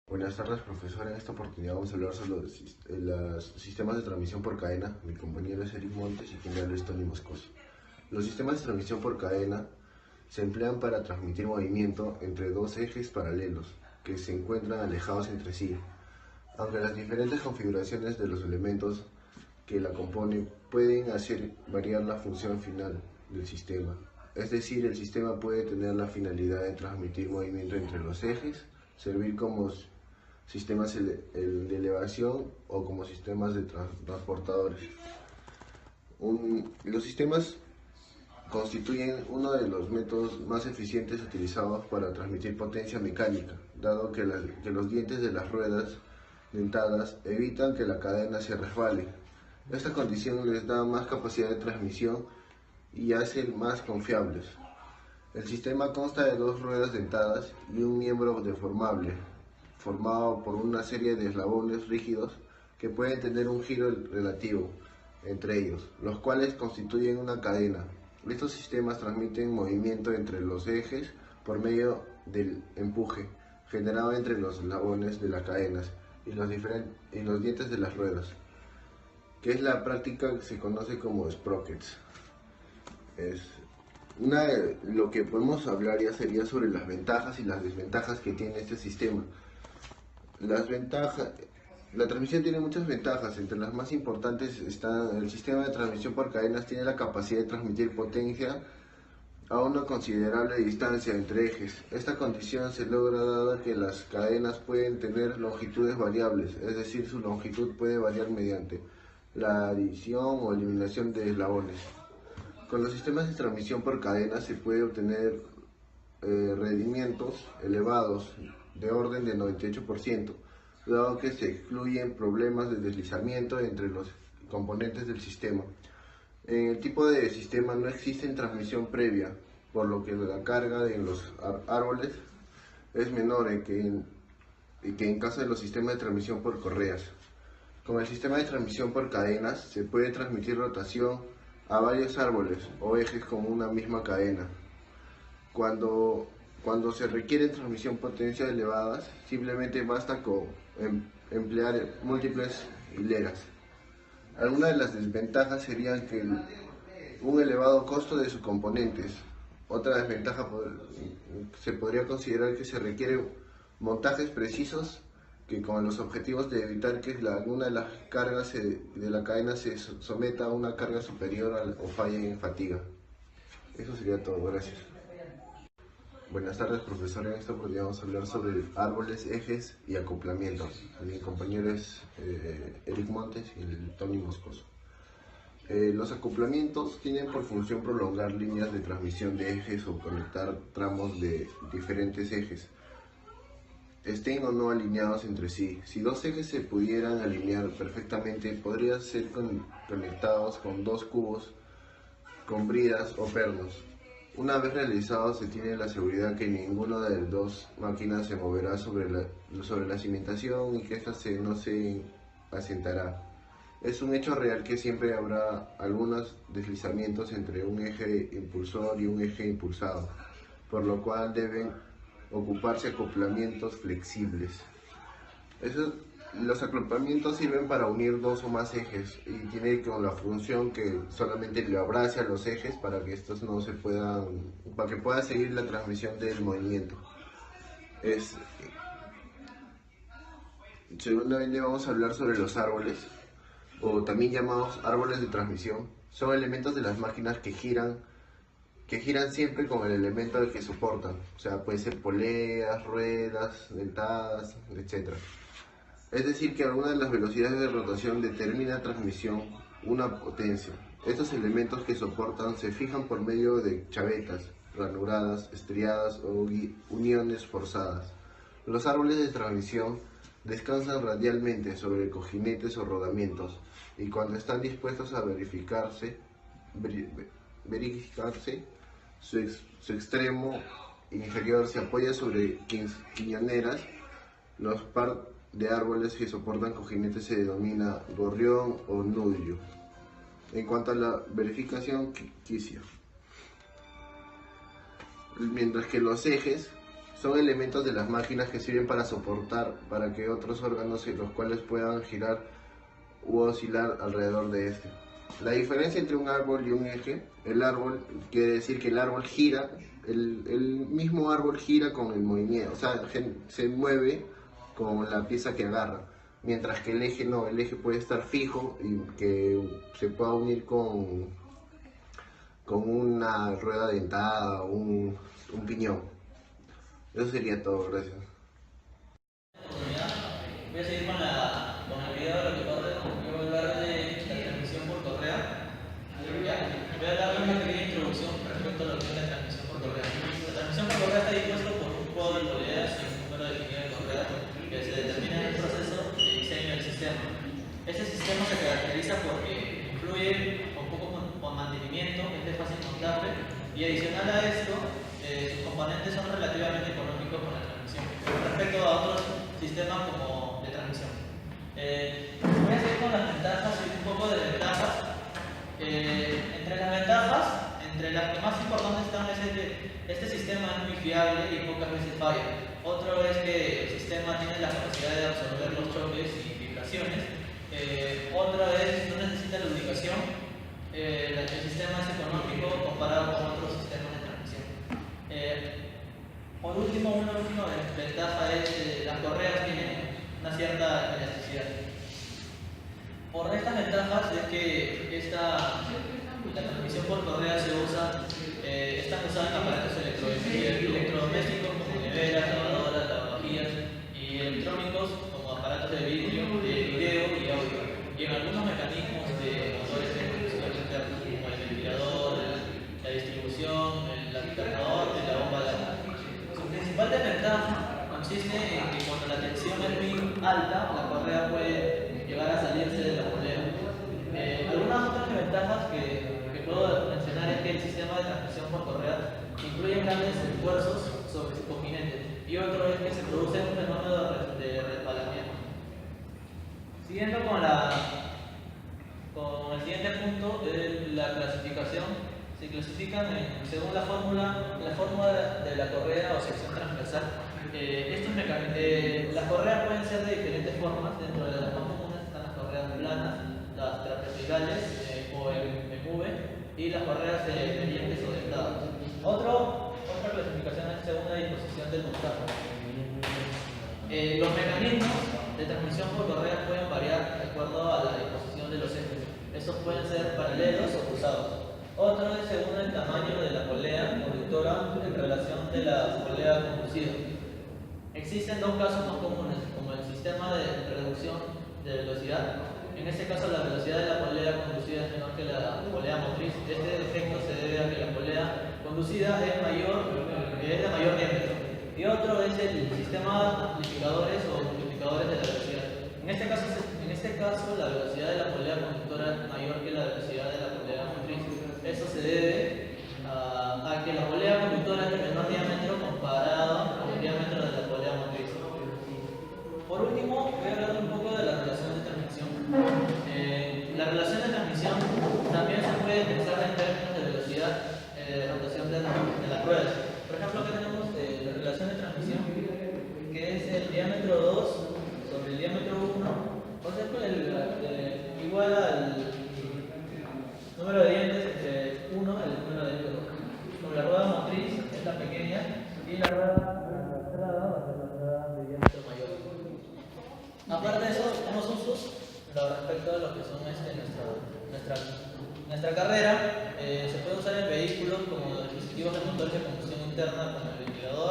Buenas tardes, profesor. En esta oportunidad vamos a hablar sobre los sistemas de transmisión por cadena. Mi compañero es Eric Montes y quien le habla es Tony Moscoso. Los sistemas de transmisión por cadena se emplean para transmitir movimiento entre dos ejes paralelos que se encuentran alejados entre sí, aunque las diferentes configuraciones de los elementos que la componen pueden hacer variar la función final del sistema. Es decir, el sistema puede tener la finalidad de transmitir movimiento entre los ejes, servir como sistemas de elevación o como sistemas de transportadores. Los sistemas constituyen uno de los métodos más eficientes utilizados para transmitir potencia mecánica, dado que los dientes de las ruedas dentadas evitan que la cadena se resbale. Esta condición les da más capacidad de transmisión y hace más confiables. El sistema consta de dos ruedas dentadas y un miembro deformable, formado por una serie de eslabones rígidos que pueden tener un giro relativo entre ellos, los cuales constituyen una cadena. Estos sistemas transmiten movimiento entre los ejes por medio del empuje generado entre los eslabones de las cadenas y los dientes de las ruedas, que es la práctica que se conoce como sprockets. Lo que podemos hablar ya sería sobre las ventajas y las desventajas que tiene este sistema. La transmisión tiene muchas ventajas, entre las más importantes está el sistema de transmisión por cadenas tiene la capacidad de transmitir potencia a una considerable distancia entre ejes. Esta condición se logra dada que las cadenas pueden tener longitudes variables, es decir, su longitud puede variar mediante la adición o eliminación de eslabones. Con los sistemas de transmisión por cadenas se puede obtener rendimientos elevados de orden del 98%, dado que se excluyen problemas de deslizamiento entre los componentes del sistema. En el tipo de sistema no existe transmisión previa, por lo que la carga en los árboles es menor que en caso de los sistemas de transmisión por correas. Con el sistema de transmisión por cadenas se puede transmitir rotación a varios árboles o ejes con una misma cadena. Cuando se requiere transmisión potencia elevadas, simplemente basta con emplear múltiples hileras. Algunas de las desventajas serían que un elevado costo de sus componentes. Otra desventaja se podría considerar que se requieren montajes precisos que con los objetivos de evitar que alguna de las cargas de la cadena se someta a una carga superior o falle en fatiga. Eso sería todo, gracias. Buenas tardes, profesor. En esta oportunidad vamos a hablar sobre árboles, ejes y acoplamientos. Mi compañero es Eric Montes y el Tony Moscoso. Los acoplamientos tienen por función prolongar líneas de transmisión de ejes o conectar tramos de diferentes ejes, estén o no alineados entre sí. Si dos ejes se pudieran alinear perfectamente, podrían ser conectados con dos cubos con bridas o pernos. Una vez realizado, se tiene la seguridad que ninguna de las dos máquinas se moverá sobre la cimentación y que ésta no se asentará. Es un hecho real que siempre habrá algunos deslizamientos entre un eje impulsor y un eje impulsado, por lo cual deben ocuparse acoplamientos flexibles. Los acoplamientos sirven para unir dos o más ejes y tiene con la función que solamente le abrace a los ejes para que estos no se para que pueda seguir la transmisión del movimiento. Segundamente vamos a hablar sobre los árboles, o también llamados árboles de transmisión. Son elementos de las máquinas que giran siempre con el elemento que soportan, o sea, puede ser poleas, ruedas, dentadas, etc. Es decir, que alguna de las velocidades de rotación determina transmisión, una potencia. Estos elementos que soportan se fijan por medio de chavetas, ranuradas, estriadas o uniones forzadas. Los árboles de transmisión descansan radialmente sobre cojinetes o rodamientos y cuando están dispuestos a verificarse su extremo inferior se apoya sobre quiñoneras. Los par de árboles que soportan cojinetes se denomina gorrión o nudillo. En cuanto a la verificación, quicio. Mientras que los ejes Son elementos de las máquinas que sirven para soportar, para que otros órganos los cuales puedan girar u oscilar alrededor de este. La diferencia entre un árbol y un eje: el árbol quiere decir que el árbol gira, el mismo árbol gira con el movimiento, o sea, se mueve con la pieza que agarra, mientras que el eje no, el eje puede estar fijo y que se pueda unir con una rueda dentada o un piñón. Eso sería todo, gracias. Voy a seguir con el video de lo que corre. Voy a hablar de la transmisión por correa. Voy a dar una pequeña introducción respecto a lo que es la transmisión por correa. La transmisión por correa está dispuesta por un juego de poleas y un número definido de correas que se determina en el proceso de diseño del sistema. Este sistema se caracteriza porque incluye un poco con mantenimiento, es de fácil montable, y adicional a esto, sus componentes son relativamente económicos con la transmisión respecto a otros sistemas como de transmisión. Voy a seguir con las ventajas y un poco de ventajas. Entre las ventajas, entre las que más importantes están es que este sistema es muy fiable y pocas veces falla. Otro es que el sistema tiene la capacidad de absorber los choques y vibraciones. Otra es no necesita lubricación. El sistema es económico comparado con otros sistemas de transmisión. Por último, una última ventaja es que las correas tienen una cierta elasticidad. Por estas ventajas es que la transmisión por correa se usa, están usadas en aparatos electrodomésticos como neveras, lavadoras, lavavajillas, y electrónicos como aparatos de vidrio, de video y audio, y en algunos mecanismos de motores de combustión interna como el ventilador, la distribución, el alternador de la bomba de agua. Su principal desventaja consiste en que cuando la tensión es muy alta, la correa puede llegar a salirse de la polea. Algunas otras ventajas que puedo mencionar es que el sistema de transmisión por correa incluye grandes esfuerzos sobre su continente, y otro es que se produce un fenómeno de resbalamiento. Siguiendo con el siguiente punto, la clasificación. Se clasifican según la fórmula de la correa o sección transversal. Las correas pueden ser de diferentes formas. Dentro de las más comunes están las correas planas, las trapezoidales o en V, y las correas pendientes o dentadas. Otra clasificación es según la disposición del montaje. Los mecanismos de transmisión por correa pueden variar de acuerdo a la disposición de los ejes. Estos pueden ser paralelos o cruzados. Otro es según el tamaño de la polea conductora en relación de la polea conducida. Existen dos casos más comunes, como el sistema de reducción de velocidad. En este caso, la velocidad de la polea conducida es menor que la polea motriz. Este efecto se debe a que la polea conducida es de mayor diámetro. Y otro es el sistema de amplificadores o multiplicadores de la velocidad. En este caso, la velocidad de la polea conductora es mayor que la velocidad de la polea motriz. Eso se debe a que la polea conductora es de menor diámetro comparado con el diámetro de la polea motriz. Por último, voy a hablar un poco de la relación de transmisión. La relación de transmisión también se puede pensar en términos de velocidad de rotación de las ruedas. Por ejemplo, acá tenemos la relación de transmisión, que es el diámetro 2 sobre el diámetro 1, o sea, igual al número de dientes entre 1 al número de dientes 2. Como la rueda motriz es la pequeña y la rueda arrastrada va a ser la rueda de diámetro mayor. Aparte de eso, tenemos usos respecto a lo que son nuestra carrera. Se puede usar en vehículos como dispositivos de motores de combustión interna como el ventilador,